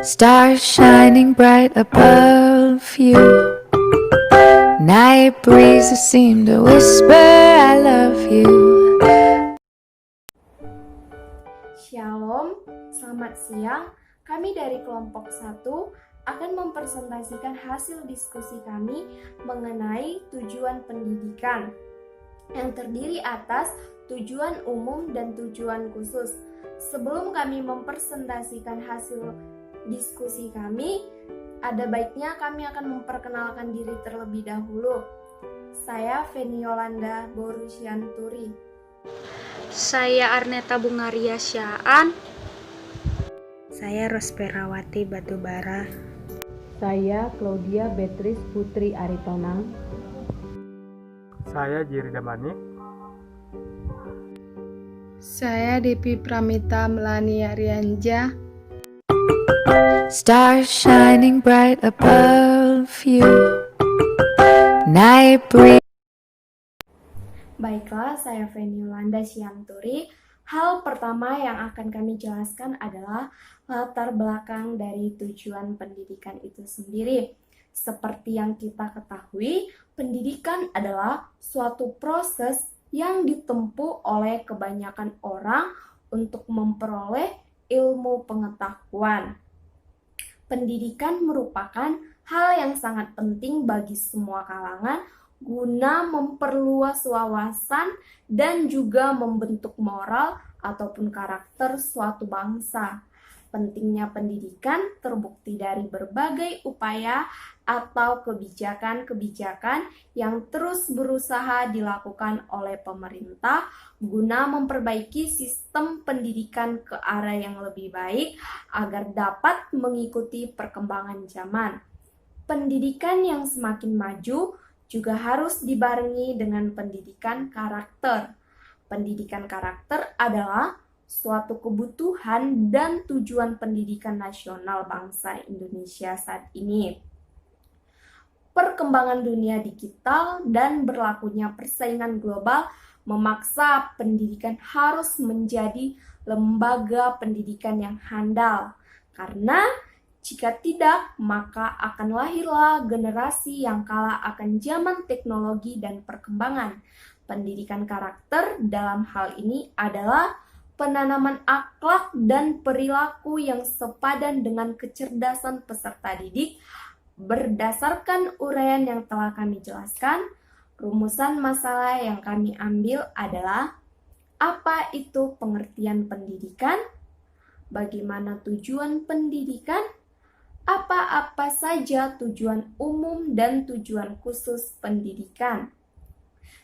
Stars shining bright above you. Night breezes seem to whisper I love you. Shalom, selamat siang. Kami dari kelompok 1 akan mempresentasikan hasil diskusi kami mengenai tujuan pendidikan yang terdiri atas tujuan umum dan tujuan khusus. Sebelum kami mempresentasikan hasil diskusi kami, ada baiknya kami akan memperkenalkan diri terlebih dahulu. Saya Feni Yolanda Borusianturi. Saya Arneta Bungaria Syaan. Saya Rosperawati Batubara. Saya Claudia Beatrice Putri Aritonang. Saya Jirida Manik. Saya Depi Pramita Melani Arianja. Stars shining bright above you. Night breeze. Baiklah, saya Feni Yolanda Syanturi. Hal pertama yang akan kami jelaskan adalah latar belakang dari tujuan pendidikan itu sendiri. Seperti yang kita ketahui, pendidikan adalah suatu proses yang ditempuh oleh kebanyakan orang untuk memperoleh ilmu pengetahuan. Pendidikan merupakan hal yang sangat penting bagi semua kalangan guna memperluas wawasan dan juga membentuk moral ataupun karakter suatu bangsa. Pentingnya pendidikan terbukti dari berbagai upaya atau kebijakan-kebijakan yang terus berusaha dilakukan oleh pemerintah guna memperbaiki sistem pendidikan ke arah yang lebih baik agar dapat mengikuti perkembangan zaman. Pendidikan yang semakin maju juga harus dibarengi dengan pendidikan karakter. Pendidikan karakter adalah suatu kebutuhan dan tujuan pendidikan nasional bangsa Indonesia saat ini. Perkembangan dunia digital dan berlakunya persaingan global memaksa pendidikan harus menjadi lembaga pendidikan yang handal. Karena jika tidak, maka akan lahirlah generasi yang kalah akan zaman teknologi dan perkembangan. Pendidikan karakter dalam hal ini adalah penanaman akhlak dan perilaku yang sepadan dengan kecerdasan peserta didik. Berdasarkan uraian yang telah kami jelaskan, rumusan masalah yang kami ambil adalah apa itu pengertian pendidikan, bagaimana tujuan pendidikan, apa-apa saja tujuan umum dan tujuan khusus pendidikan.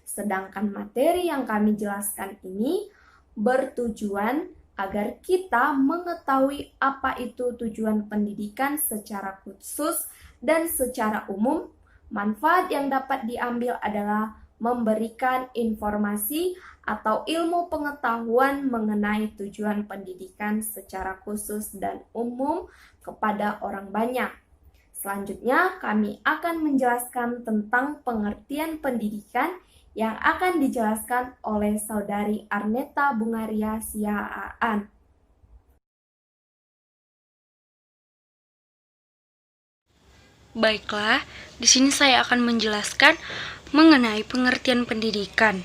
Sedangkan materi yang kami jelaskan ini bertujuan agar kita mengetahui apa itu tujuan pendidikan secara khusus dan secara umum. Manfaat yang dapat diambil adalah memberikan informasi atau ilmu pengetahuan mengenai tujuan pendidikan secara khusus dan umum kepada orang banyak. Selanjutnya, kami akan menjelaskan tentang pengertian pendidikan yang akan dijelaskan oleh Saudari Arneta Bungaria Syaan. Baiklah, di sini saya akan menjelaskan mengenai pengertian pendidikan.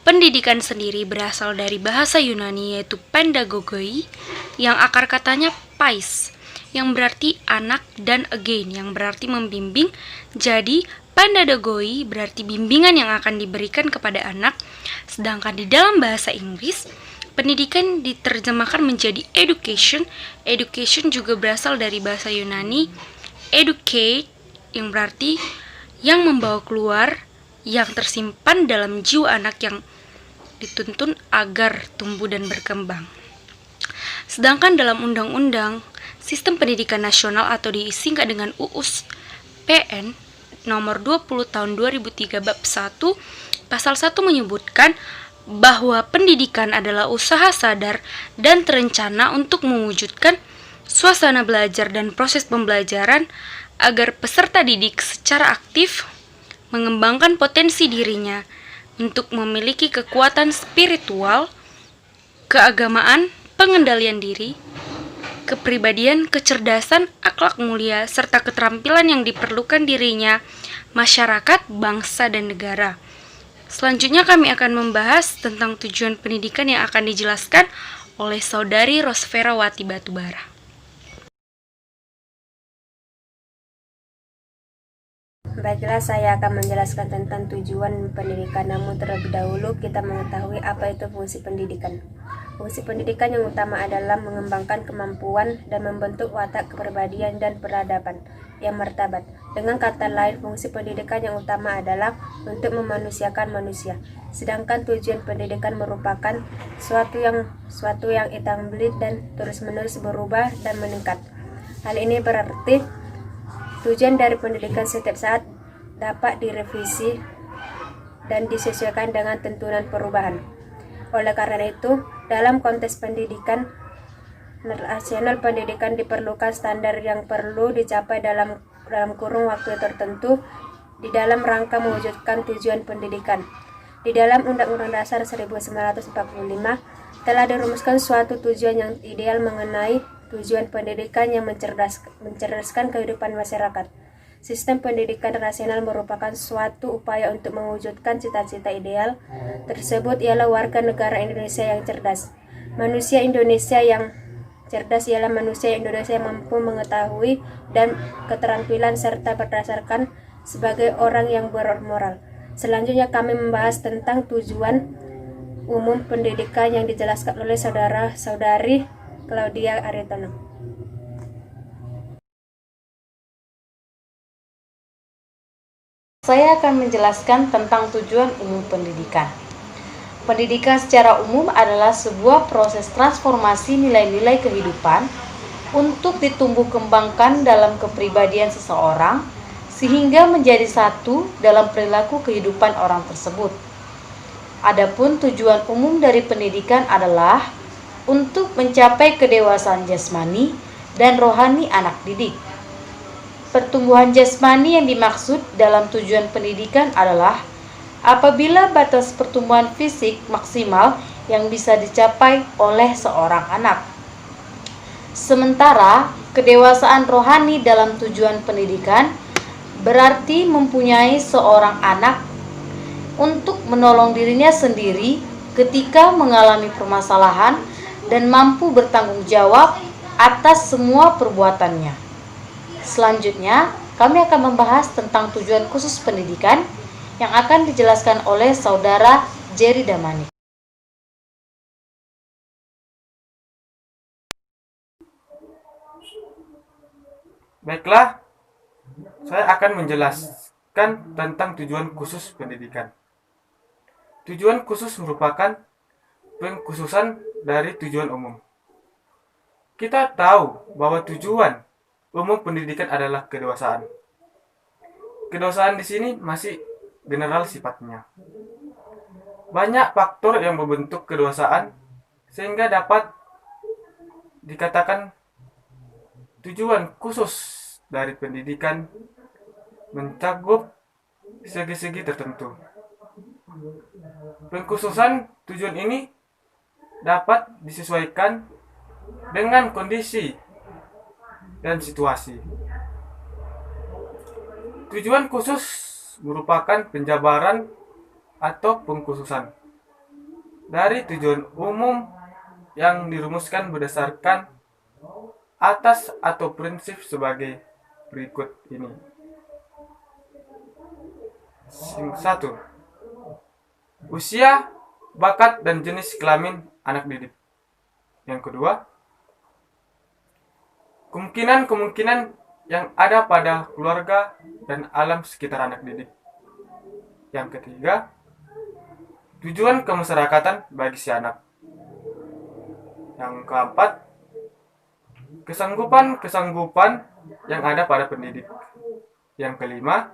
Pendidikan sendiri berasal dari bahasa Yunani yaitu pendagogoi, yang akar katanya pais, yang berarti anak, dan again, yang berarti membimbing. Jadi, pendagogoi berarti bimbingan yang akan diberikan kepada anak, sedangkan di dalam bahasa Inggris, pendidikan diterjemahkan menjadi education. Education juga berasal dari bahasa Yunani educate, yang berarti yang membawa keluar, yang tersimpan dalam jiwa anak yang dituntun agar tumbuh dan berkembang. Sedangkan dalam Undang-Undang Sistem Pendidikan Nasional atau disingkat dengan UUS PN nomor 20 tahun 2003 bab 1 pasal 1 menyebutkan bahwa pendidikan adalah usaha sadar dan terencana untuk mewujudkan suasana belajar dan proses pembelajaran agar peserta didik secara aktif mengembangkan potensi dirinya untuk memiliki kekuatan spiritual, keagamaan, pengendalian diri, kepribadian, kecerdasan, akhlak mulia, serta keterampilan yang diperlukan dirinya, masyarakat, bangsa, dan negara. Selanjutnya kami akan membahas tentang tujuan pendidikan yang akan dijelaskan oleh Saudari Rosferawati Batubara. Baiklah, saya akan menjelaskan tentang tujuan pendidikan. Namun terlebih dahulu kita mengetahui apa itu fungsi pendidikan. Fungsi pendidikan yang utama adalah mengembangkan kemampuan dan membentuk watak kepribadian dan peradaban yang martabat. Dengan kata lain, fungsi pendidikan yang utama adalah untuk memanusiakan manusia. Sedangkan tujuan pendidikan merupakan suatu yang hitam belit dan terus-menerus berubah dan meningkat. Hal ini berarti tujuan dari pendidikan setiap saat dapat direvisi dan disesuaikan dengan tuntunan perubahan. Oleh karena itu, dalam konteks pendidikan nasional, pendidikan diperlukan standar yang perlu dicapai dalam kurun waktu tertentu di dalam rangka mewujudkan tujuan pendidikan. Di dalam Undang-Undang Dasar 1945 telah dirumuskan suatu tujuan yang ideal mengenai tujuan pendidikan yang mencerdaskan kehidupan masyarakat. Sistem pendidikan nasional merupakan suatu upaya untuk mewujudkan cita-cita ideal tersebut, ialah warga negara Indonesia yang cerdas. Manusia Indonesia yang cerdas ialah manusia Indonesia yang mampu mengetahui dan keterampilan serta berdasarkan sebagai orang yang bermoral. Selanjutnya kami membahas tentang tujuan umum pendidikan yang dijelaskan oleh saudari Claudia Aritonang. Saya akan menjelaskan tentang tujuan umum pendidikan. Pendidikan secara umum adalah sebuah proses transformasi nilai-nilai kehidupan untuk ditumbuh kembangkan dalam kepribadian seseorang sehingga menjadi satu dalam perilaku kehidupan orang tersebut. Adapun tujuan umum dari pendidikan adalah untuk mencapai kedewasaan jasmani dan rohani anak didik. Pertumbuhan jasmani yang dimaksud dalam tujuan pendidikan adalah apabila batas pertumbuhan fisik maksimal yang bisa dicapai oleh seorang anak. Sementara kedewasaan rohani dalam tujuan pendidikan berarti mempunyai seorang anak untuk menolong dirinya sendiri ketika mengalami permasalahan dan mampu bertanggung jawab atas semua perbuatannya. Selanjutnya, kami akan membahas tentang tujuan khusus pendidikan yang akan dijelaskan oleh Saudara Jerry Damanik. Baiklah, saya akan menjelaskan tentang tujuan khusus pendidikan. Tujuan khusus merupakan pengkhususan dari tujuan umum. Kita tahu bahwa tujuan umum pendidikan adalah kedewasaan. Kedewasaan di sini masih general sifatnya. Banyak faktor yang membentuk kedewasaan sehingga dapat dikatakan tujuan khusus dari pendidikan mencakup segi-segi tertentu. Pengkhususan tujuan ini dapat disesuaikan dengan kondisi dan situasi. Tujuan khusus merupakan penjabaran atau pengkhususan dari tujuan umum yang dirumuskan berdasarkan atas atau prinsip sebagai berikut ini. 1. Usia, bakat, dan jenis kelamin anak didik. Yang kedua, kemungkinan yang ada pada keluarga dan alam sekitar anak didik. Yang ketiga, tujuan kemasyarakatan bagi si anak. Yang keempat, kesanggupan yang ada pada pendidik. Yang kelima,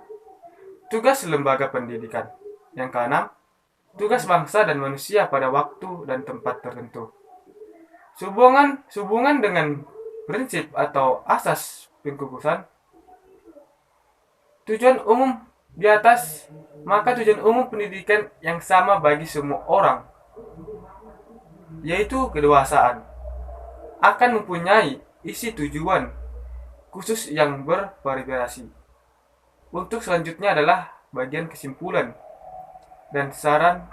tugas lembaga pendidikan. Yang keenam, tugas bangsa dan manusia pada waktu dan tempat tertentu. Sehubungan dengan prinsip atau asas pengkhususan tujuan umum di atas, maka tujuan umum pendidikan yang sama bagi semua orang, yaitu kedewasaan, akan mempunyai isi tujuan khusus yang bervariasi. Untuk selanjutnya adalah bagian kesimpulan dan saran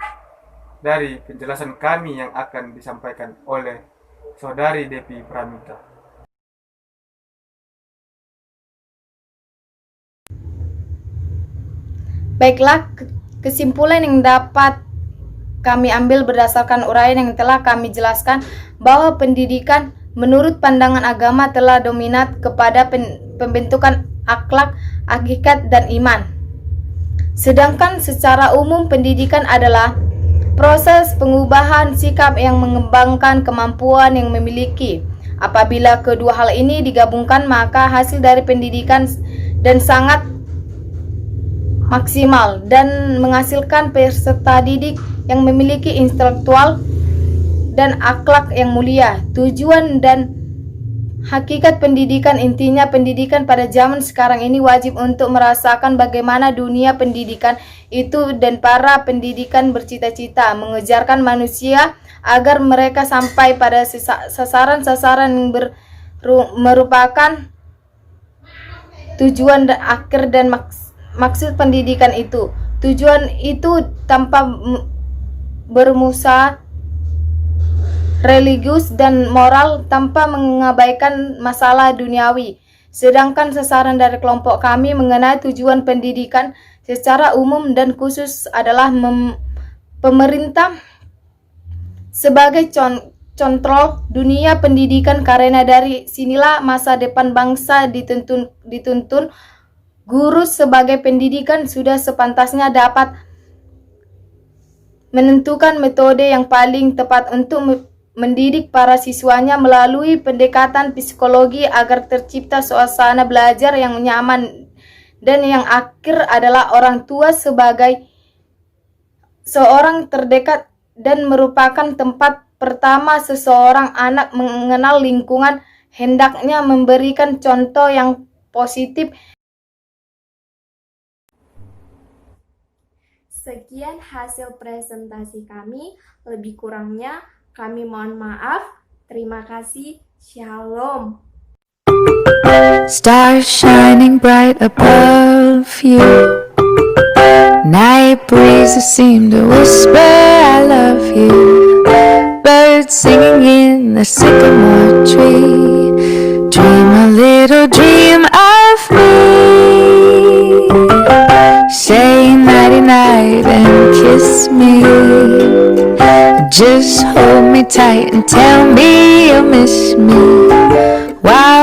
dari penjelasan kami yang akan disampaikan oleh Saudari Depi Pramita. Baiklah, kesimpulan yang dapat kami ambil berdasarkan uraian yang telah kami jelaskan bahwa pendidikan menurut pandangan agama telah dominan kepada pembentukan akhlak, hakikat, dan iman. Sedangkan secara umum pendidikan adalah proses pengubahan sikap yang mengembangkan kemampuan yang memiliki. Apabila kedua hal ini digabungkan, maka hasil dari pendidikan dan sangat maksimal dan menghasilkan peserta didik yang memiliki intelektual dan akhlak yang mulia. Tujuan dan hakikat pendidikan, intinya pendidikan pada zaman sekarang ini wajib untuk merasakan bagaimana dunia pendidikan itu, dan para pendidikan bercita-cita mengejarkan manusia agar mereka sampai pada sasaran-sasaran yang merupakan tujuan akhir dan maksud pendidikan itu. Tujuan itu tanpa bermusa religius dan moral, tanpa mengabaikan masalah duniawi. Sedangkan sasaran dari kelompok kami mengenai tujuan pendidikan secara umum dan khusus adalah pemerintah sebagai kontrol dunia pendidikan, karena dari sinilah masa depan bangsa dituntun. Guru sebagai pendidikan sudah sepantasnya dapat menentukan metode yang paling tepat untuk mendidik para siswanya melalui pendekatan psikologi agar tercipta suasana belajar yang nyaman, dan yang akhir adalah orang tua sebagai seorang terdekat dan merupakan tempat pertama seseorang anak mengenal lingkungan, hendaknya memberikan contoh yang positif. Sekian hasil presentasi kami, lebih kurangnya kami mohon maaf. Terima kasih. Shalom. Stars shining bright above you. Night breezes seem to whisper I love you. Birds singing in the sycamore tree. Dream a little dream of me. Say nighty night and kiss me. Just hold me tight and tell me you'll miss me while